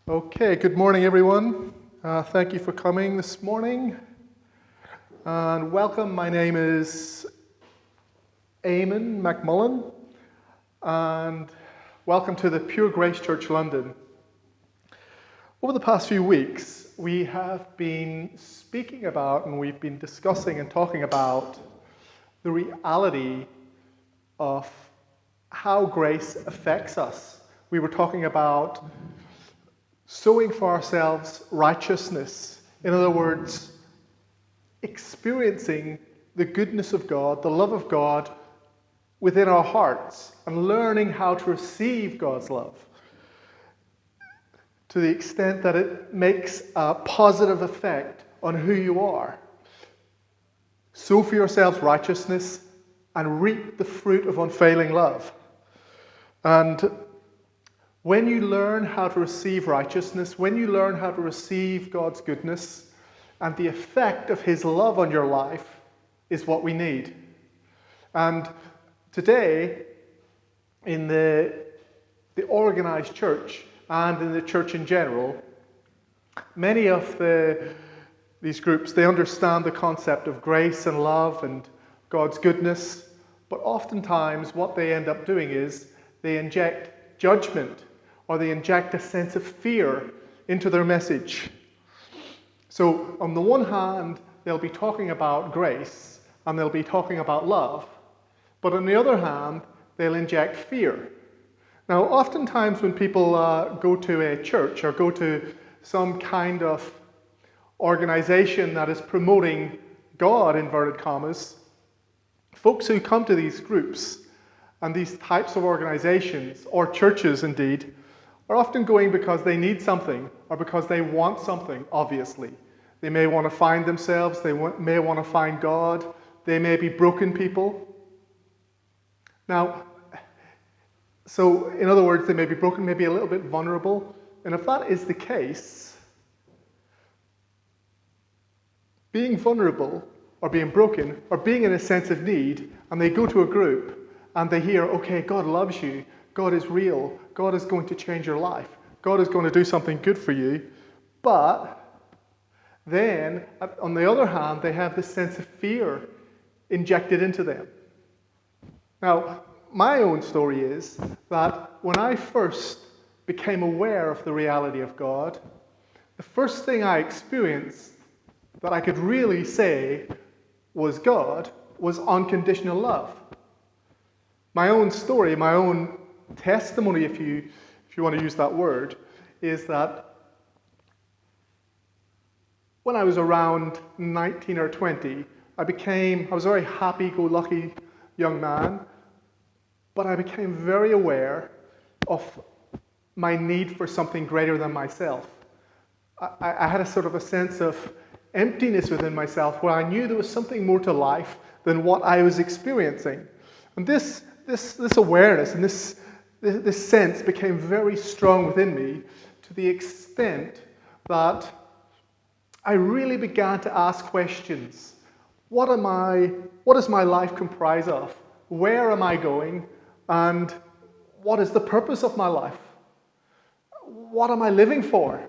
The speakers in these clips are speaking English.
Okay, good morning, everyone. Thank you for coming this morning. And welcome. My name is Eamon McMullan, and welcome to the Pure Grace Church London. Over the past few weeks, we have been speaking about and we've been discussing and talking about the reality of how grace affects us. We were talking about sowing for ourselves righteousness. In other words, experiencing the goodness of God, the love of God within our hearts, and learning how to receive God's love to the extent that it makes a positive effect on who you are. Sow for yourselves righteousness and reap the fruit of unfailing love. And when you learn how to receive righteousness, when you learn how to receive God's goodness, and the effect of His love on your life is what we need. And today, in the organized church and in the church in general, many of these groups, they understand the concept of grace and love and God's goodness, but oftentimes what they end up doing is they inject judgment, or they inject a sense of fear into their message. So on the one hand, they'll be talking about grace and they'll be talking about love, but on the other hand, they'll inject fear. Now, oftentimes when people go to a church or go to some kind of organization that is promoting God, inverted commas, folks who come to these groups and these types of organizations, or churches indeed, are often going because they need something or because they want something, obviously. They may want to find themselves, they may want to find God, they may be broken people. Now, so in other words, they may be broken, maybe a little bit vulnerable. And if that is the case, being vulnerable or being broken or being in a sense of need, and they go to a group and they hear, okay, God loves you, God is real, God is going to change your life, God is going to do something good for you, but then, on the other hand, they have this sense of fear injected into them. Now, my own story is that when I first became aware of the reality of God, the first thing I experienced that I could really say was God was unconditional love. My own story, my own testimony, if you want to use that word, is that when I was around 19 or 20, I was a very happy-go-lucky young man, but I became very aware of my need for something greater than myself. I had a sort of a sense of emptiness within myself where I knew there was something more to life than what I was experiencing. And this awareness and this sense became very strong within me to the extent that I really began to ask questions. What does my life comprise of? Where am I going? And what is the purpose of my life? What am I living for?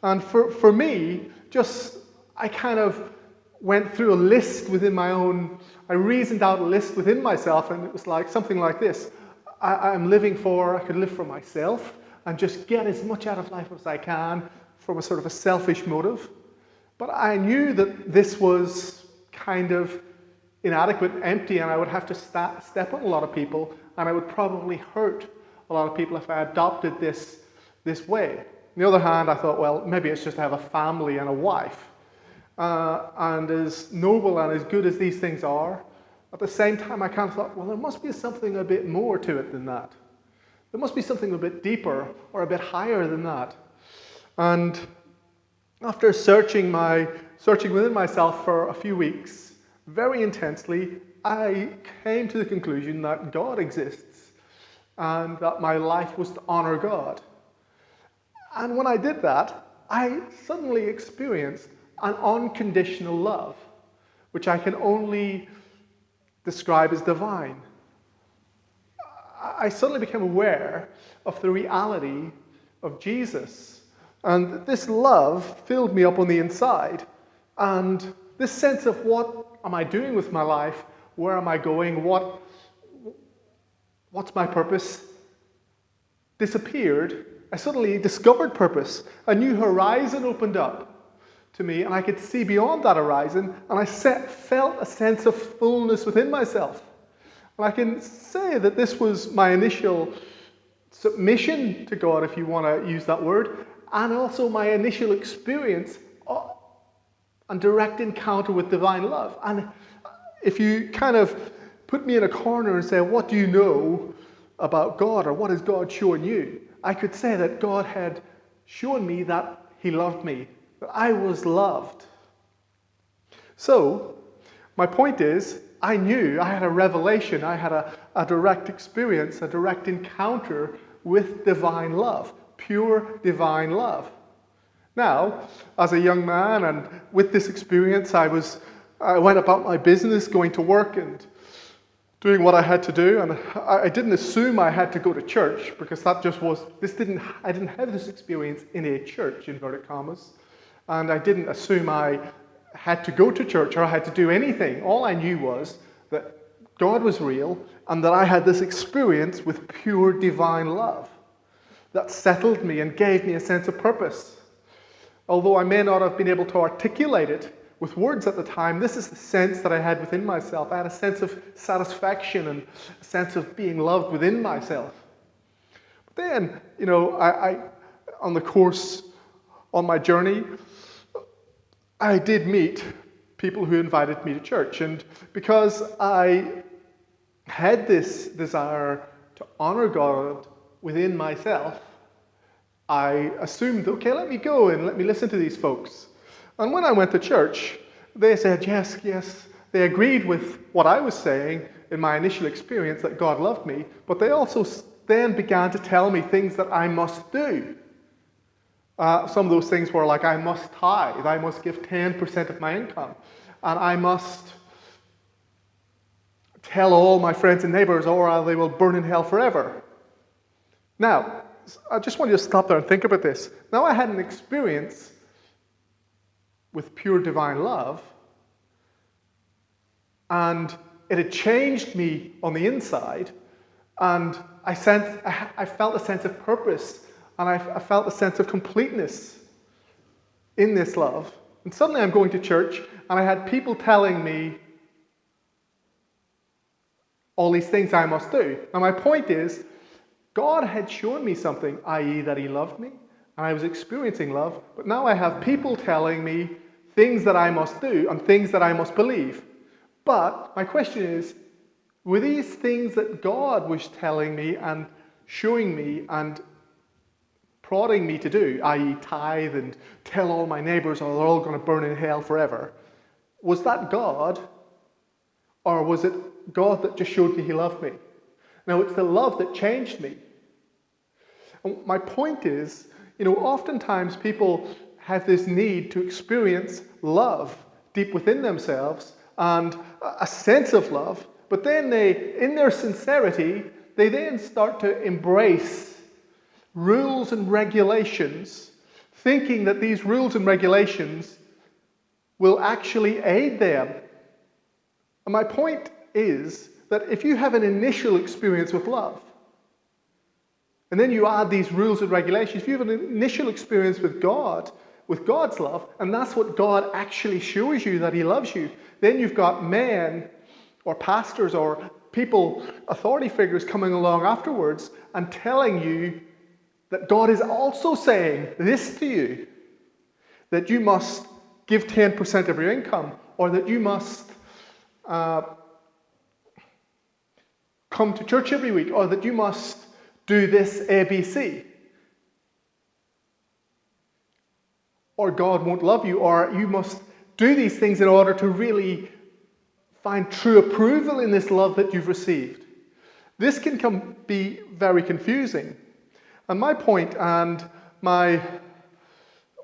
And for me, I kind of went through a list within I reasoned out a list within myself, and it was like something like this. I could live for myself and just get as much out of life as I can from a sort of a selfish motive. But I knew that this was kind of inadequate, empty, and I would have to step on a lot of people, and I would probably hurt a lot of people if I adopted this way. On the other hand, I thought, well, maybe it's just to have a family and a wife. And as noble and as good as these things are, at the same time I kind of thought, well, there must be something a bit more to it than that. There must be something a bit deeper or a bit higher than that. And after searching within myself for a few weeks, very intensely, I came to the conclusion that God exists and that my life was to honor God. And when I did that, I suddenly experienced an unconditional love, which I can only describe as divine. I suddenly became aware of the reality of Jesus, And this love filled me up on the inside. And this sense of what am I doing with my life? Where am I going? What's my purpose? Disappeared. I suddenly discovered purpose. A new horizon opened up to me, and I could see beyond that horizon, and I felt a sense of fullness within myself. And I can say that this was my initial submission to God, if you want to use that word, and also my initial experience and direct encounter with divine love. And if you kind of put me in a corner and say, what do you know about God, or what has God shown you? I could say that God had shown me that he loved me, that I was loved. So, my point is, I knew, I had a revelation, I had a direct experience, a direct encounter with divine love, pure divine love. Now, as a young man and with this experience, I went about my business, going to work and doing what I had to do, and I didn't assume I had to go to church, because that just was, I didn't have this experience in a church, inverted commas, and I didn't assume I had to go to church or I had to do anything. All I knew was that God was real and that I had this experience with pure divine love that settled me and gave me a sense of purpose. Although I may not have been able to articulate it with words at the time, this is the sense that I had within myself. I had a sense of satisfaction and a sense of being loved within myself. But then, I on the course, on my journey, I did meet people who invited me to church. And because I had this desire to honor God within myself, I assumed, okay, let me go and let me listen to these folks. And when I went to church, they said, yes. They agreed with what I was saying in my initial experience, that God loved me, but they also then began to tell me things that I must do. Some of those things were like, I must tithe, I must give 10% of my income, and I must tell all my friends and neighbors, or they will burn in hell forever. Now, I just want you to stop there and think about this. Now I had an experience with pure divine love, and it had changed me on the inside, and I felt a sense of purpose, and I felt a sense of completeness in this love. And suddenly I'm going to church, and I had people telling me all these things I must do. Now my point is, God had shown me something, i.e. that he loved me, and I was experiencing love, but now I have people telling me things that I must do and things that I must believe. But my question is, were these things that God was telling me and showing me and prodding me to do, i.e. tithe and tell all my neighbors or they're all going to burn in hell forever, was that God, or was it God that just showed me he loved me? Now, it's the love that changed me. And my point is, oftentimes people have this need to experience love deep within themselves and a sense of love, but then they, in their sincerity, they then start to embrace rules and regulations, thinking that these rules and regulations will actually aid them. And my point is that if you have an initial experience with love, and then you add these rules and regulations, if you have an initial experience with God, with God's love, and that's what God actually shows you that he loves you, then you've got men or pastors or people, authority figures coming along afterwards and telling you that God is also saying this to you, that you must give 10% of your income, or that you must come to church every week, or that you must do this ABC, or God won't love you, or you must do these things in order to really find true approval in this love that you've received. This can be very confusing. And my point and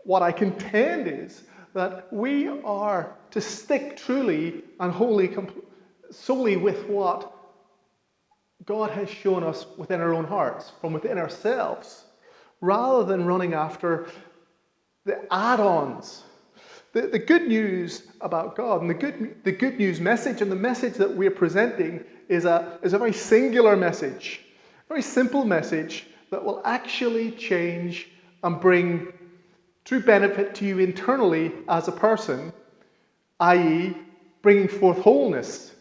what I contend is that we are to stick truly and wholly, solely with what God has shown us within our own hearts, from within ourselves, rather than running after the add-ons. The good news about God and the good news message and the message that we're presenting is a very singular message, a very simple message that will actually change and bring true benefit to you internally as a person, i.e. bringing forth wholeness.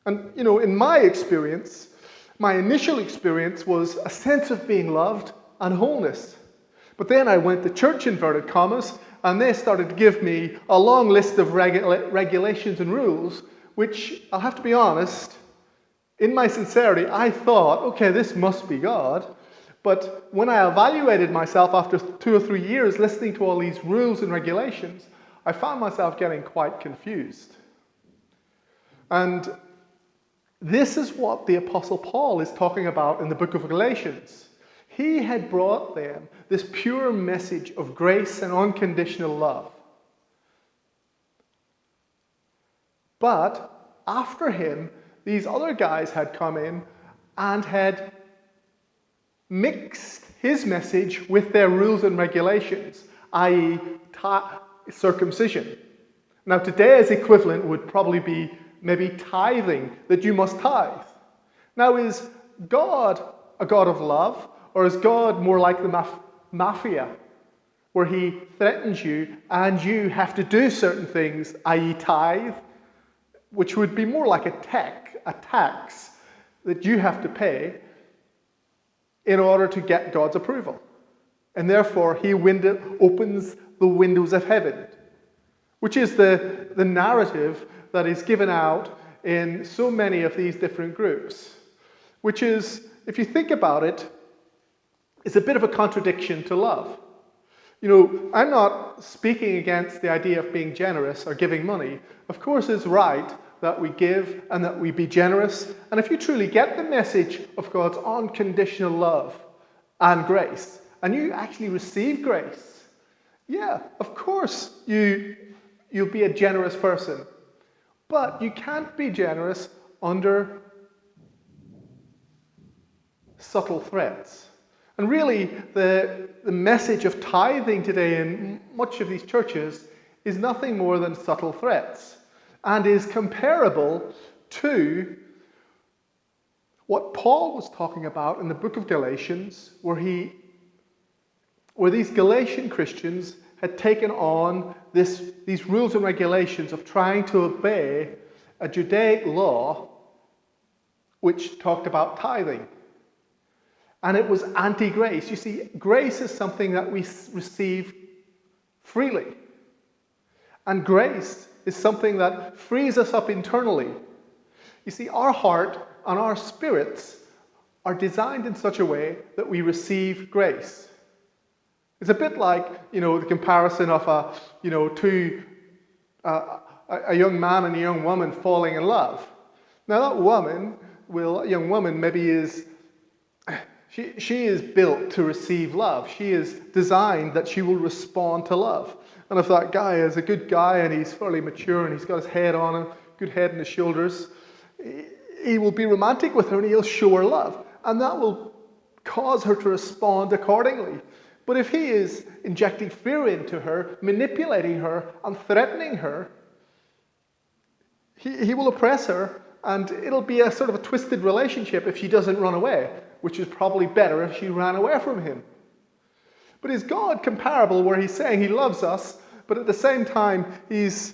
And, in my experience, my initial experience was a sense of being loved and wholeness. But then I went to church, inverted commas, and they started to give me a long list of regulations and rules, which, I'll have to be honest, in my sincerity, I thought, okay, this must be God. But when I evaluated myself after 2 or 3 years listening to all these rules and regulations, I found myself getting quite confused. And this is what the Apostle Paul is talking about in the book of Galatians. He had brought them this pure message of grace and unconditional love. But after him, these other guys had come in and had mixed his message with their rules and regulations, i.e. circumcision. Now today's equivalent would probably be maybe tithing, that you must tithe. Now is God a God of love, or is God more like the mafia, where he threatens you and you have to do certain things, i.e. tithe, which would be more like a tax that you have to pay in order to get God's approval. And therefore, he opens the windows of heaven, which is the narrative that is given out in so many of these different groups, which is, if you think about it, is a bit of a contradiction to love. I'm not speaking against the idea of being generous or giving money. Of course, it's right that we give and that we be generous. And if you truly get the message of God's unconditional love and grace, and you actually receive grace, yeah, of course you'll be a generous person. But you can't be generous under subtle threats. And really, the message of tithing today in much of these churches is nothing more than subtle threats, and is comparable to what Paul was talking about in the book of Galatians, where these Galatian Christians had taken on these rules and regulations of trying to obey a Judaic law which talked about tithing. And it was anti-grace. You see, grace is something that we receive freely. And grace is something that frees us up internally. You see, our heart and our spirits are designed in such a way that we receive grace. It's a bit like, the comparison of a young man and a young woman falling in love. Now that young woman maybe is, she is built to receive love. She is designed that she will respond to love. And if that guy is a good guy and he's fairly mature and he's got his head on him, good head on his shoulders, he will be romantic with her and he'll show her love. And that will cause her to respond accordingly. But if he is injecting fear into her, manipulating her, and threatening her, he will oppress her, and it'll be a sort of a twisted relationship if she doesn't run away, which is probably better if she ran away from him. But is God comparable where he's saying he loves us, but at the same time he's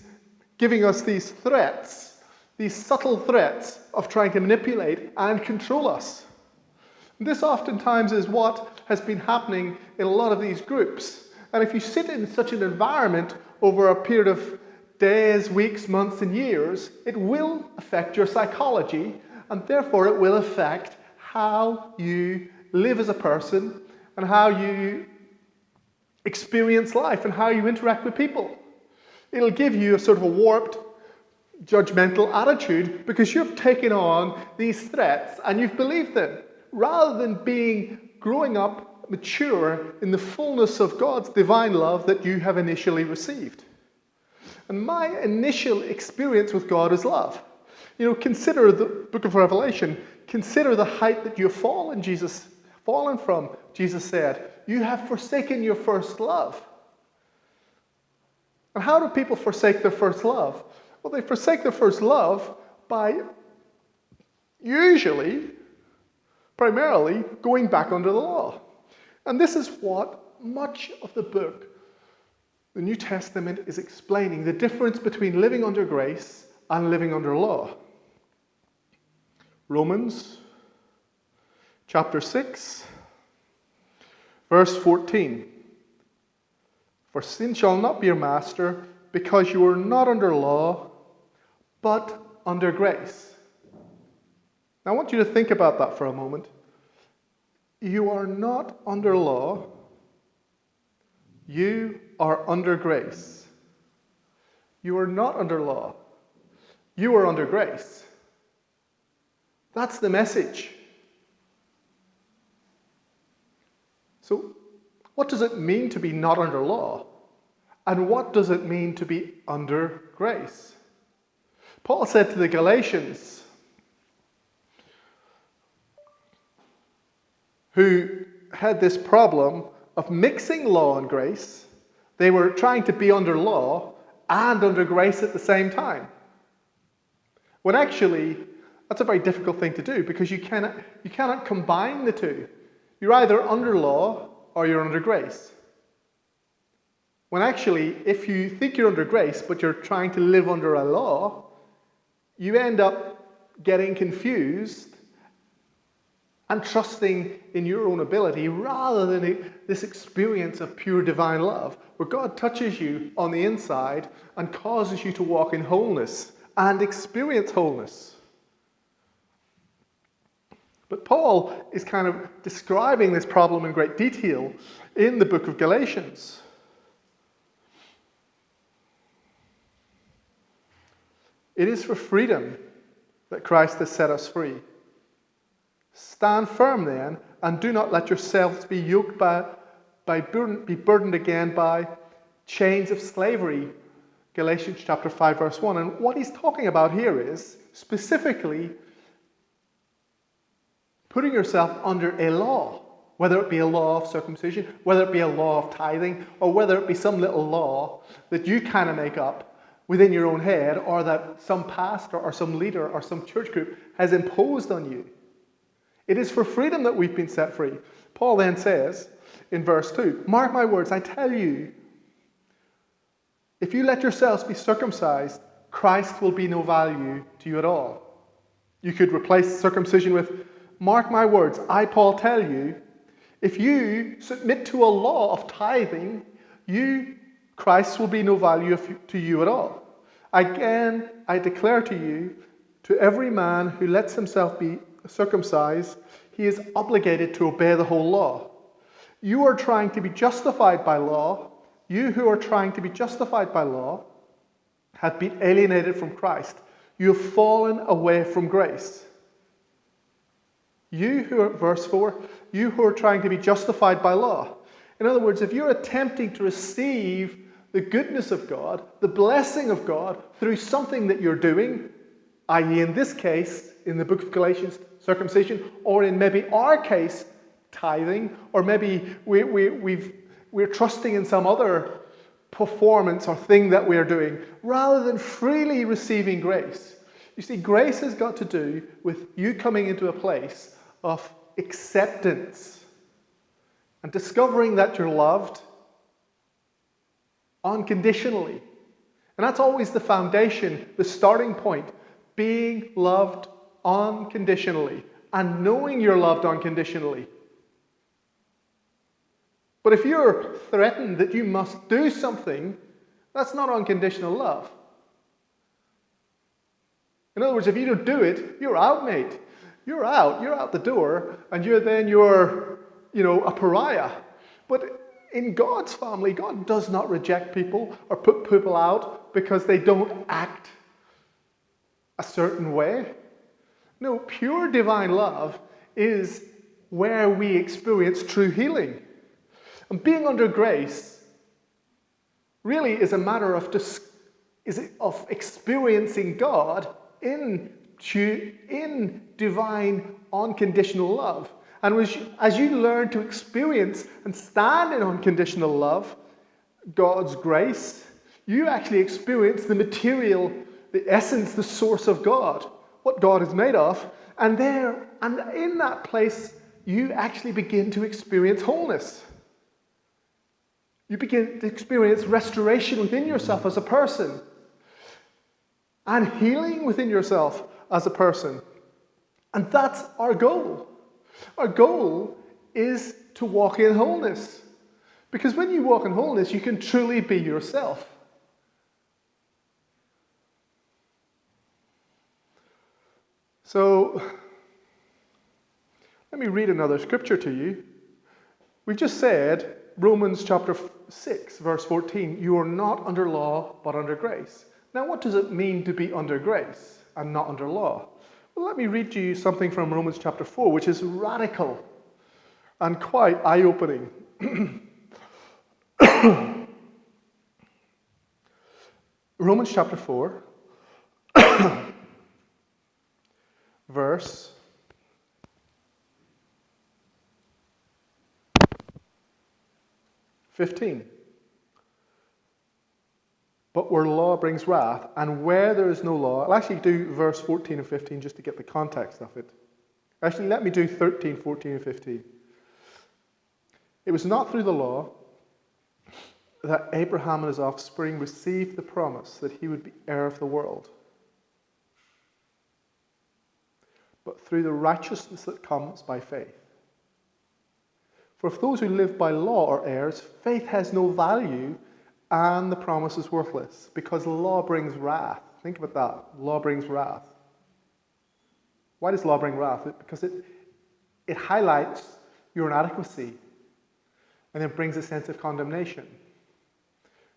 giving us these threats, these subtle threats of trying to manipulate and control us? This oftentimes is what has been happening in a lot of these groups. And if you sit in such an environment over a period of days, weeks, months, and years, it will affect your psychology, and therefore it will affect how you live as a person and how you experience life and how you interact with people. It'll give you a sort of a warped, judgmental attitude because you've taken on these threats and you've believed them, rather than growing up mature in the fullness of God's divine love that you have initially received. And my initial experience with God is love. Consider the book of Revelation. Consider the height that you've fallen from. Jesus said, you have forsaken your first love. And how do people forsake their first love? Well, they forsake their first love by usually, primarily, going back under the law. And this is what much of the book, the New Testament, is explaining, the difference between living under grace and living under law. Romans chapter 6, verse 14. For sin shall not be your master, because you are not under law, but under grace. Now I want you to think about that for a moment. You are not under law, you are under grace. You are not under law, you are under grace. That's the message. So, what does it mean to be not under law? And what does it mean to be under grace? Paul said to the Galatians, who had this problem of mixing law and grace, they were trying to be under law and under grace at the same time. When actually, that's a very difficult thing to do, because you cannot combine the two. You're either under law or you're under grace. When actually, if you think you're under grace, but you're trying to live under a law, you end up getting confused and trusting in your own ability rather than this experience of pure divine love, where God touches you on the inside and causes you to walk in wholeness and experience wholeness. But Paul is kind of describing this problem in great detail in the book of Galatians. It is for freedom that Christ has set us free. Stand firm then, and do not let yourselves be yoked be burdened again by chains of slavery. Galatians chapter 5, verse 1. And what he's talking about here is specifically putting yourself under a law, whether it be a law of circumcision, whether it be a law of tithing, or whether it be some little law that you kind of make up within your own head, or that some pastor or some leader or some church group has imposed on you. It is for freedom that we've been set free. Paul then says in verse 2, mark my words, I tell you, if you let yourselves be circumcised, Christ will be no value to you at all. You could replace circumcision with, mark my words, I, Paul, tell you, if you submit to a law of tithing, Christ will be no value to you at all. Again, I declare to you, to every man who lets himself be circumcised, he is obligated to obey the whole law. You are trying to be justified by law. You who are trying to be justified by law have been alienated from Christ. You have fallen away from grace. Verse 4, you who are trying to be justified by law. In other words, if you're attempting to receive the goodness of God, the blessing of God, through something that you're doing, i.e. in this case, in the book of Galatians, circumcision, or in maybe our case, tithing, or maybe we're trusting in some other performance or thing that we're doing, rather than freely receiving grace. You see, grace has got to do with you coming into a place of acceptance and discovering that you're loved unconditionally. And that's always the foundation, the starting point, being loved unconditionally and knowing you're loved unconditionally. But if you're threatened that you must do something, that's not unconditional love. In other words, if you don't do it, you're out, mate. You're out the door, and you're a pariah. But in God's family, God does not reject people or put people out because they don't act a certain way. No, pure divine love is where we experience true healing. And being under grace really is a matter of experiencing God in divine unconditional love. And as you learn to experience and stand in unconditional love, God's grace, You actually experience the material, the essence, the source of God, what God is made of, and in that place, you actually begin to experience wholeness. You begin to experience restoration within yourself as a person, and healing within yourself as a person. And that's our goal. Our goal is to walk in wholeness. Because when you walk in wholeness, you can truly be yourself. So, let me read another scripture to you. We've just said, Romans chapter 6, verse 14, you are not under law, but under grace. Now, what does it mean to be under grace and not under law? Well, let me read to you something from Romans chapter 4, which is radical and quite eye-opening. Romans chapter 4, verse 15. But where law brings wrath, and where there is no law, I'll actually do verse 14 and 15 just to get the context of it. Actually, let me do 13, 14, and 15. It was not through the law that Abraham and his offspring received the promise that he would be heir of the world, but through the righteousness that comes by faith. For if those who live by law are heirs, faith has no value, and the promise is worthless, because law brings wrath. Think about that. Law brings wrath. Why does law bring wrath? Because it highlights your inadequacy, and it brings a sense of condemnation.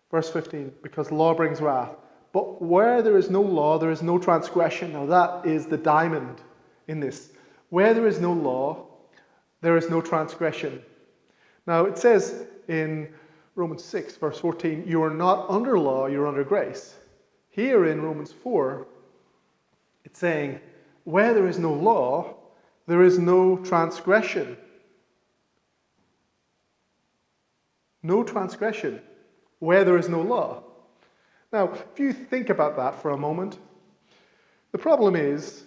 Verse 15, because law brings wrath. But where there is no law, there is no transgression. Now that is the diamond in this. Where there is no law, there is no transgression. Now it says in Romans 6, verse 14, you are not under law, you're under grace. Here in Romans 4, it's saying, where there is no law, there is no transgression. No transgression, where there is no law. Now, if you think about that for a moment, the problem is,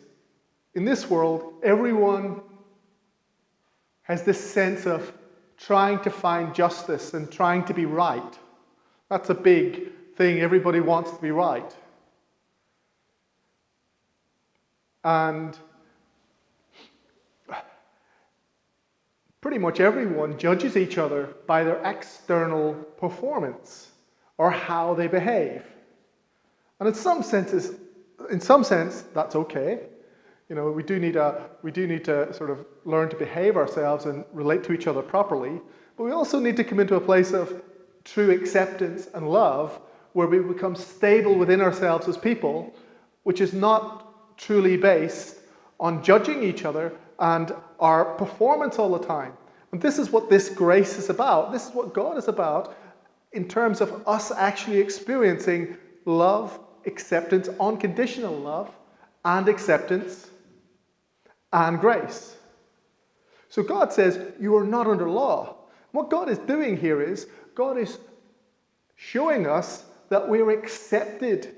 in this world, everyone has this sense of trying to find justice and trying to be right. That's a big thing. Everybody wants to be right. And pretty much everyone judges each other by their external performance or how they behave. And in some sense, that's okay. You know, we do need to sort of learn to behave ourselves and relate to each other properly, but we also need to come into a place of true acceptance and love where we become stable within ourselves as people, which is not truly based on judging each other and our performance all the time. And this is what this grace is about. This is what God is about in terms of us actually experiencing love, acceptance, unconditional love, and acceptance, and grace. So God says, you are not under law. What God is doing here is, God is showing us that we're accepted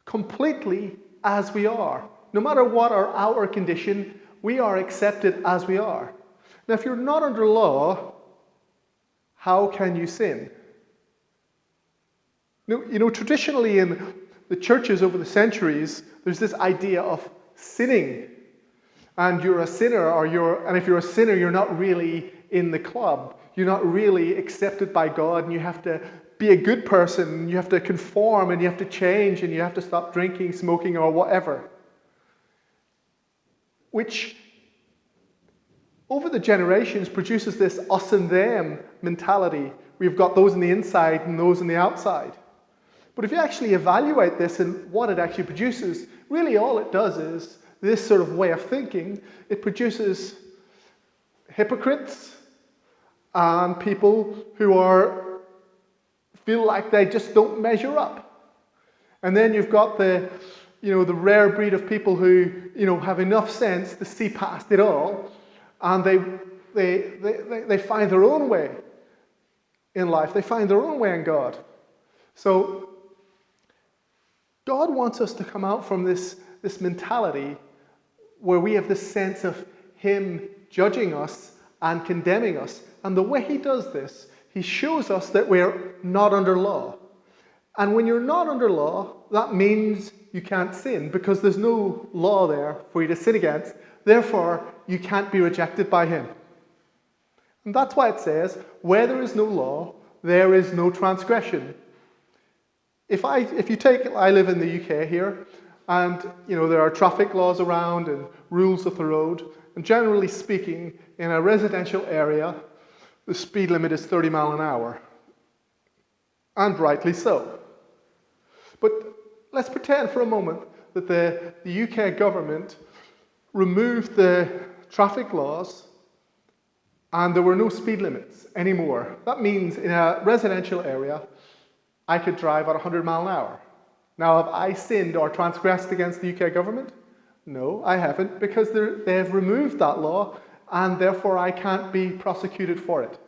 completely as we are. No matter what our outer condition, we are accepted as we are. Now, if you're not under law, how can you sin? You know, traditionally in the churches over the centuries, there's this idea of sinning. And you're a sinner, and if you're a sinner, you're not really in the club. You're not really accepted by God, and you have to be a good person, and you have to conform, and you have to change, and you have to stop drinking, smoking, or whatever. Which, over the generations, produces this us and them mentality. We've got those on the inside and those on the outside. But if you actually evaluate this and what it actually produces, really all it does is this sort of way of thinking. It produces hypocrites and people who feel like they just don't measure up. And then you've got the rare breed of people who, have enough sense to see past it all, and they find their own way in life. They find their own way in God. So God wants us to come out from this mentality where we have this sense of him judging us and condemning us. And the way he does this, he shows us that we're not under law. And when you're not under law, that means you can't sin, because there's no law there for you to sin against. Therefore, you can't be rejected by him. And that's why it says, where there is no law, there is no transgression. I live in the UK here, and there are traffic laws around and rules of the road. And generally speaking, in a residential area, the speed limit is 30 miles an hour. And rightly so. But let's pretend for a moment that the UK government removed the traffic laws and there were no speed limits anymore. That means in a residential area, I could drive at 100 miles an hour. Now, have I sinned or transgressed against the UK government? No, I haven't, because they have removed that law, and therefore I can't be prosecuted for it.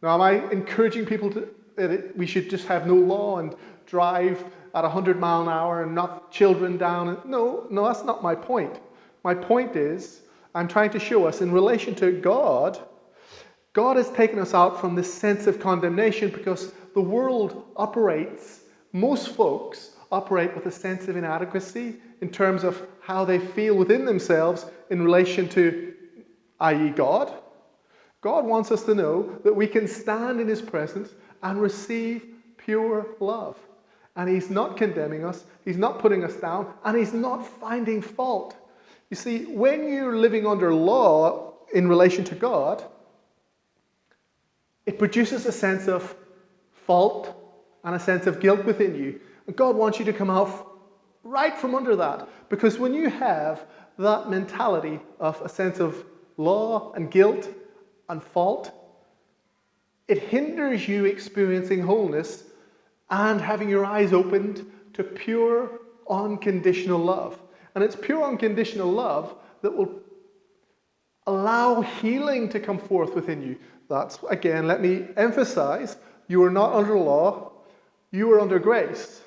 Now, am I encouraging people that we should just have no law and drive at 100 miles an hour and knock children down? No, that's not my point. My point is, I'm trying to show us in relation to God, God has taken us out from this sense of condemnation, because the world operates, most folks operate with a sense of inadequacy in terms of how they feel within themselves in relation to, i.e. God. God wants us to know that we can stand in his presence and receive pure love. And he's not condemning us, he's not putting us down, and he's not finding fault. You see, when you're living under law in relation to God, it produces a sense of fault and a sense of guilt within you. And God wants you to come out right from under that. Because when you have that mentality of a sense of law and guilt and fault, it hinders you experiencing wholeness and having your eyes opened to pure, unconditional love. And it's pure, unconditional love that will allow healing to come forth within you. That's, again, let me emphasize, you are not under law, you are under grace.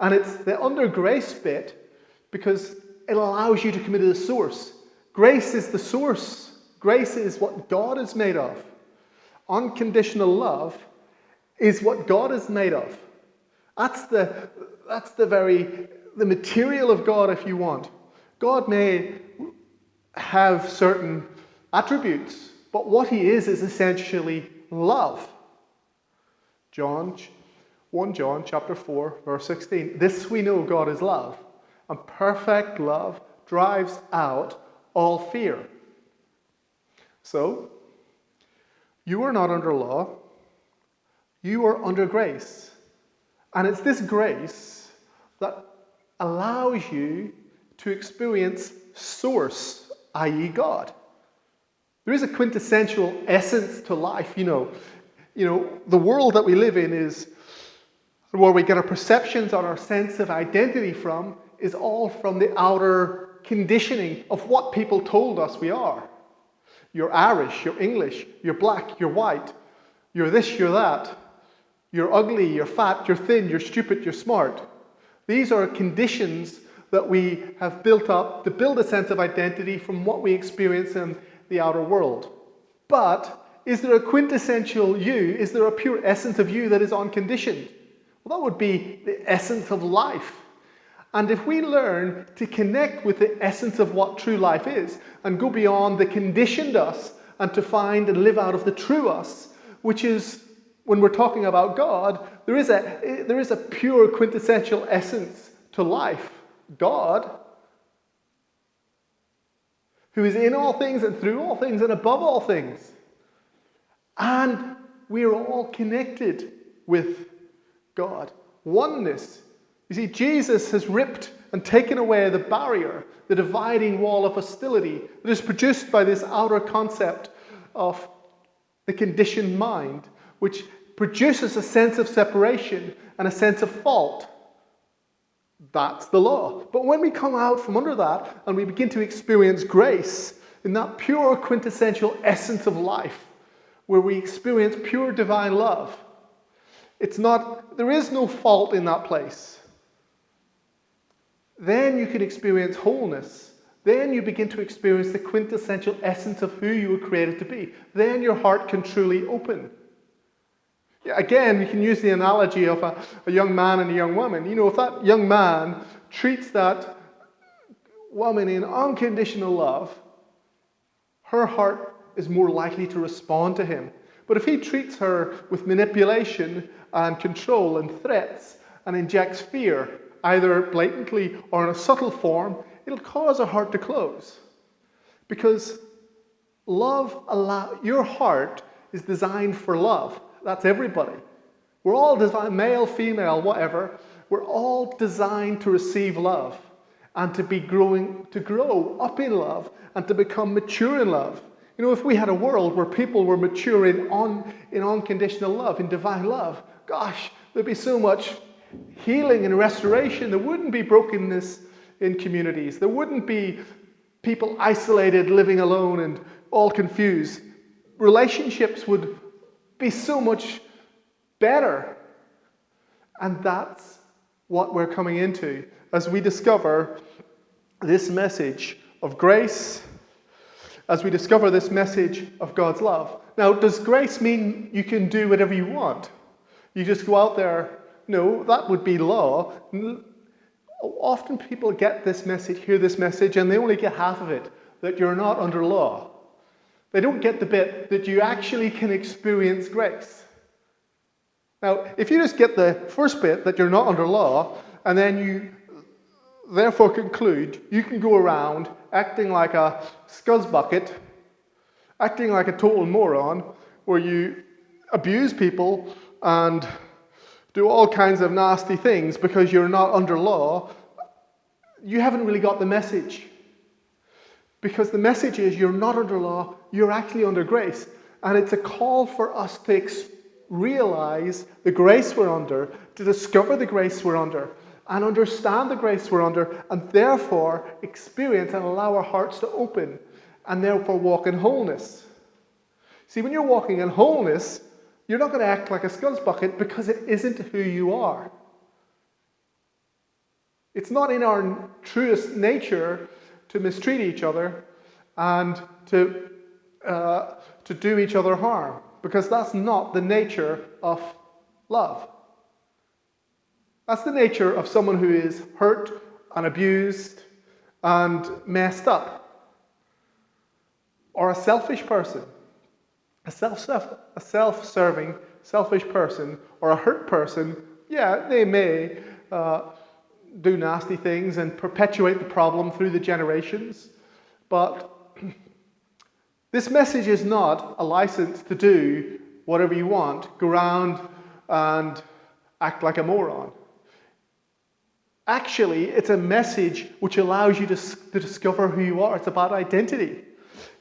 And it's the under grace bit because it allows you to come into the source. Grace is the source. Grace is what God is made of. Unconditional love is what God is made of. That's the material of God, if you want. God may have certain attributes, but what he is essentially love. 1 John chapter 4, verse 16. This we know, God is love, and perfect love drives out all fear. So, you are not under law, you are under grace. And it's this grace that allows you to experience source, i.e. God. There is a quintessential essence to life, the world that we live in is where we get our perceptions and our sense of identity from is all from the outer conditioning of what people told us we are. You're Irish, you're English, you're black, you're white, you're this, you're that, you're ugly, you're fat, you're thin, you're stupid, you're smart. These are conditions that we have built up to build a sense of identity from what we experience in the outer world. But is there a quintessential you? Is there a pure essence of you that is unconditioned? Well, that would be the essence of life. And if we learn to connect with the essence of what true life is and go beyond the conditioned us and to find and live out of the true us, which is, when we're talking about God, there is a pure quintessential essence to life. God, who is in all things and through all things and above all things. And we are all connected with God. Oneness. You see, Jesus has ripped and taken away the barrier, the dividing wall of hostility that is produced by this outer concept of the conditioned mind, which produces a sense of separation and a sense of fault. That's the law. But when we come out from under that and we begin to experience grace in that pure quintessential essence of life, where we experience pure divine love, There is no fault in that place. Then you can experience wholeness. Then you begin to experience the quintessential essence of who you were created to be. Then your heart can truly open. Again, we can use the analogy of a young man and a young woman. If that young man treats that woman in unconditional love, her heart is more likely to respond to him. But if he treats her with manipulation and control and threats and injects fear, either blatantly or in a subtle form, it'll cause her heart to close. Because your heart is designed for love. That's everybody. We're all designed, male, female, whatever. We're all designed to receive love and to grow up in love and to become mature in love. If we had a world where people were mature in unconditional love, in divine love, gosh, there'd be so much healing and restoration. There wouldn't be brokenness in communities. There wouldn't be people isolated, living alone and all confused. Relationships would be so much better. And that's what we're coming into as we discover this message of grace, as we discover this message of God's love. Now, does grace mean you can do whatever you want? You just go out there? No, that would be law. Often people get this message, hear this message, and they only get half of it, that you're not under law. They don't get the bit that you actually can experience grace. Now, if you just get the first bit, that you're not under law, and then you therefore conclude you can go around acting like a scuzzbucket, acting like a total moron, where you abuse people and do all kinds of nasty things because you're not under law, you haven't really got the message. Because the message is you're not under law, you're actually under grace. And it's a call for us to realize the grace we're under, to discover the grace we're under, and understand the grace we're under, and therefore experience and allow our hearts to open, and therefore walk in wholeness. See, when you're walking in wholeness, you're not going to act like a scuzzbucket because it isn't who you are. It's not in our truest nature to mistreat each other and to do each other harm, because that's not the nature of love. That's the nature of someone who is hurt and abused and messed up, or a selfish person. A self-serving, selfish person, or a hurt person, yeah, they may do nasty things and perpetuate the problem through the generations. But this message is not a license to do whatever you want, go around and act like a moron. Actually, it's a message which allows you to discover who you are. It's about identity.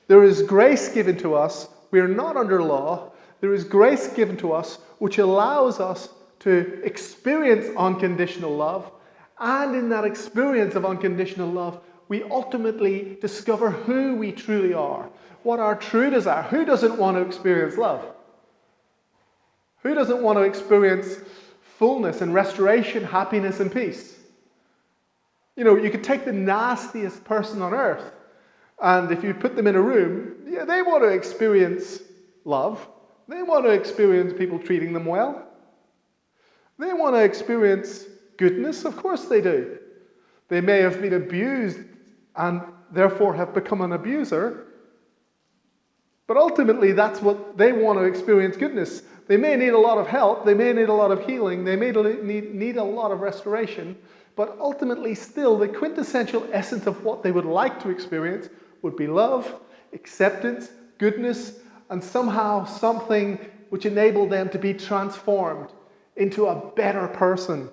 There is grace given to us. We are not under law. There is grace given to us which allows us to experience unconditional love. And in that experience of unconditional love, we ultimately discover who we truly are, what our true desire. Who doesn't want to experience love? Who doesn't want to experience fullness and restoration, happiness and peace? You could take the nastiest person on earth, and if you put them in a room, yeah, they want to experience love. They want to experience people treating them well. They want to experience goodness. Of course they do. They may have been abused and therefore have become an abuser. But ultimately, that's what they want to experience, goodness. They may need a lot of help. They may need a lot of healing. They may need a lot of restoration. But ultimately, still, the quintessential essence of what they would like to experience would be love, acceptance, goodness, and somehow something which enabled them to be transformed into a better person.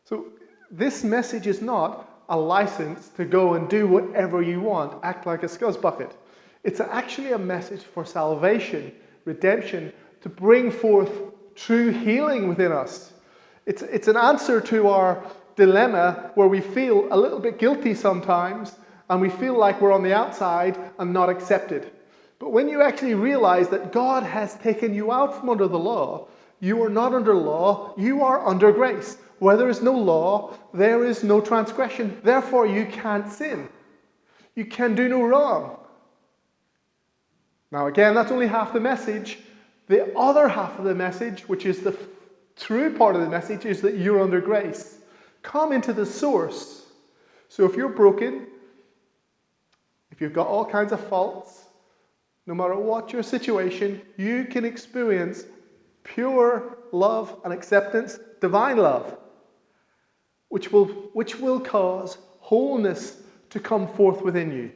So this message is not a license to go and do whatever you want, act like a scuzzbucket. It's actually a message for salvation, redemption, to bring forth true healing within us. It's an answer to our dilemma where we feel a little bit guilty sometimes and we feel like we're on the outside and not accepted. But when you actually realize that God has taken you out from under the law, you are not under law, you are under grace. Where there is no law, there is no transgression. Therefore, you can't sin. You can do no wrong. Now, again, that's only half the message. The other half of the message, which is the true part of the message, is that you're under grace. Come into the source. So if you're broken, if you've got all kinds of faults, no matter what your situation, you can experience pure love and acceptance, divine love, which will cause wholeness to come forth within you.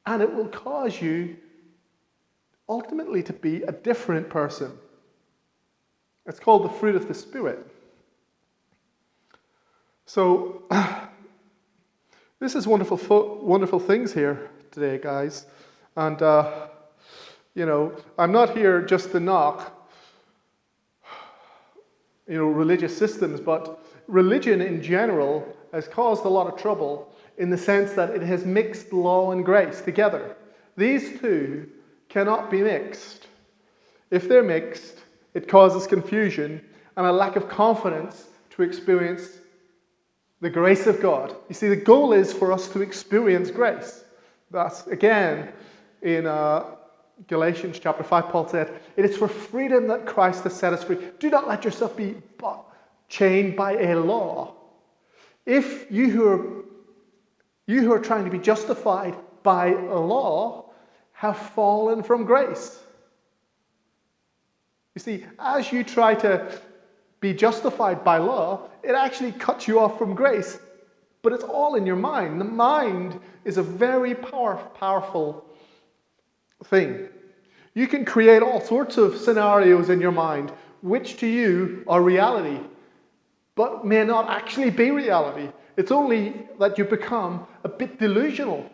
And it will cause you ultimately to be a different person. It's called the fruit of the Spirit. So, this is wonderful things here today, guys. And, I'm not here just to knock, religious systems, but religion in general has caused a lot of trouble in the sense that it has mixed law and grace together. These two cannot be mixed. If they're mixed, it causes confusion and a lack of confidence to experience the grace of God. You see, the goal is for us to experience grace. That's, again, in Galatians chapter 5, Paul said, "It is for freedom that Christ has set us free. Do not let yourself be chained by a law." If you who are trying to be justified by a law have fallen from grace. You see, as you try to be justified by law, it actually cuts you off from grace. But it's all in your mind. The mind is a very powerful thing. You can create all sorts of scenarios in your mind, which to you are reality, but may not actually be reality. It's only that you become a bit delusional.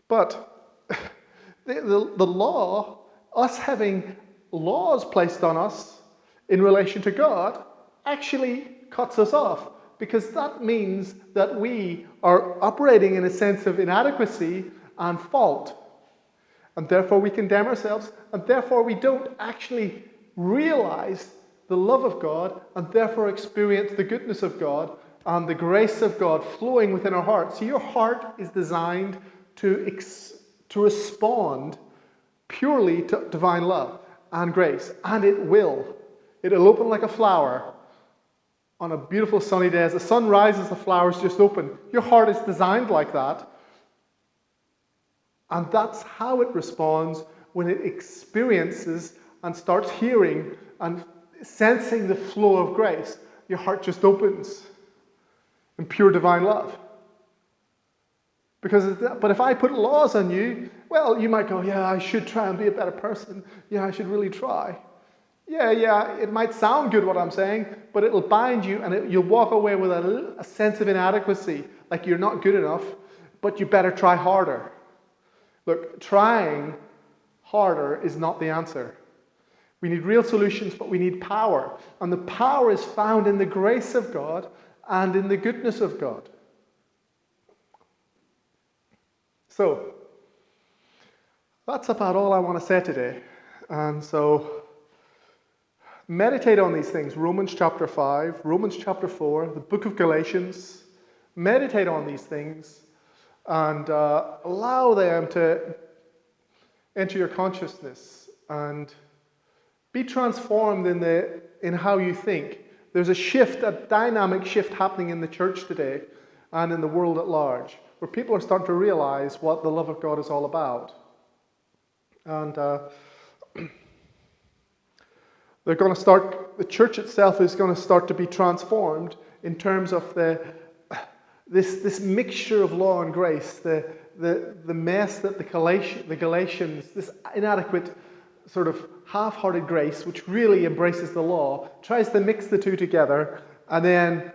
But the law, us having laws placed on us in relation to God, actually cuts us off, because that means that we are operating in a sense of inadequacy and fault. And therefore we condemn ourselves, and therefore we don't actually realize the love of God, and therefore experience the goodness of God and the grace of God flowing within our hearts. So your heart is designed to respond purely to divine love and grace, and it will. It'll open like a flower on a beautiful sunny day. As the sun rises, the flowers just open. Your heart is designed like that. And that's how it responds when it experiences and starts hearing and sensing the flow of grace. Your heart just opens in pure divine love. But if I put laws on you, well, you might go, yeah, I should try and be a better person. Yeah, I should really try. Yeah, it might sound good what I'm saying, but it'll bind you, and you'll walk away with a sense of inadequacy, like you're not good enough, but you better try harder. Look, trying harder is not the answer. We need real solutions, but we need power. And the power is found in the grace of God and in the goodness of God. So, that's about all I want to say today. And so, meditate on these things. Romans chapter 5, Romans chapter 4, the book of Galatians. Meditate on these things and allow them to enter your consciousness and be transformed in how you think. There's a dynamic shift happening in the church today and in the world at large, where people are starting to realize what the love of God is all about. And the church itself is going to start to be transformed in terms of this mixture of law and grace, the mess that the Galatians, this inadequate sort of half-hearted grace, which really embraces the law, tries to mix the two together, and then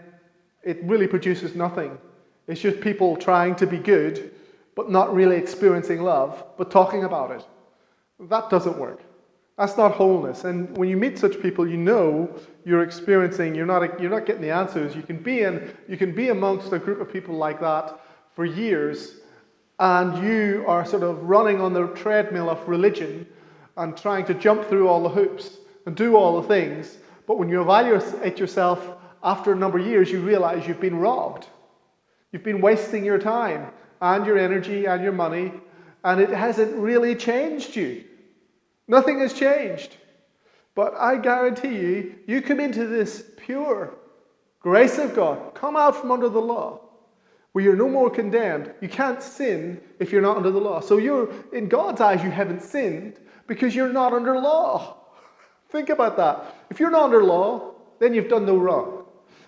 it really produces nothing. It's just people trying to be good, but not really experiencing love, but talking about it. That doesn't work. That's not wholeness. And when you meet such people, you know you're not getting the answers. You can be amongst a group of people like that for years and you are sort of running on the treadmill of religion and trying to jump through all the hoops and do all the things, but when you evaluate yourself after a number of years, you realize you've been robbed. You've been wasting your time and your energy and your money, and it hasn't really changed you. Nothing has changed. But I guarantee you, you come into this pure grace of God, come out from under the law, where you're no more condemned. You can't sin if you're not under the law. So you're, in God's eyes, you haven't sinned because you're not under law. Think about that. If you're not under law, then you've done no wrong.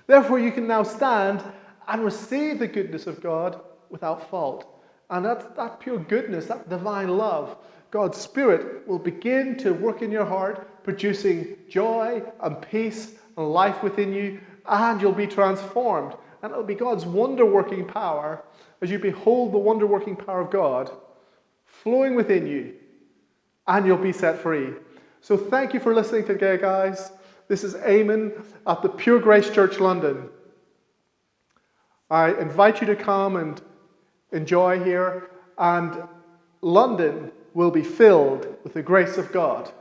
Therefore, you can now stand and receive the goodness of God without fault. And that pure goodness, that divine love, God's Spirit will begin to work in your heart, producing joy and peace and life within you, and you'll be transformed. And it'll be God's wonder-working power as you behold the wonder-working power of God flowing within you, and you'll be set free. So thank you for listening today, guys. This is Eamon at the Pure Grace Church London. I invite you to come and enjoy here, and London will be filled with the grace of God.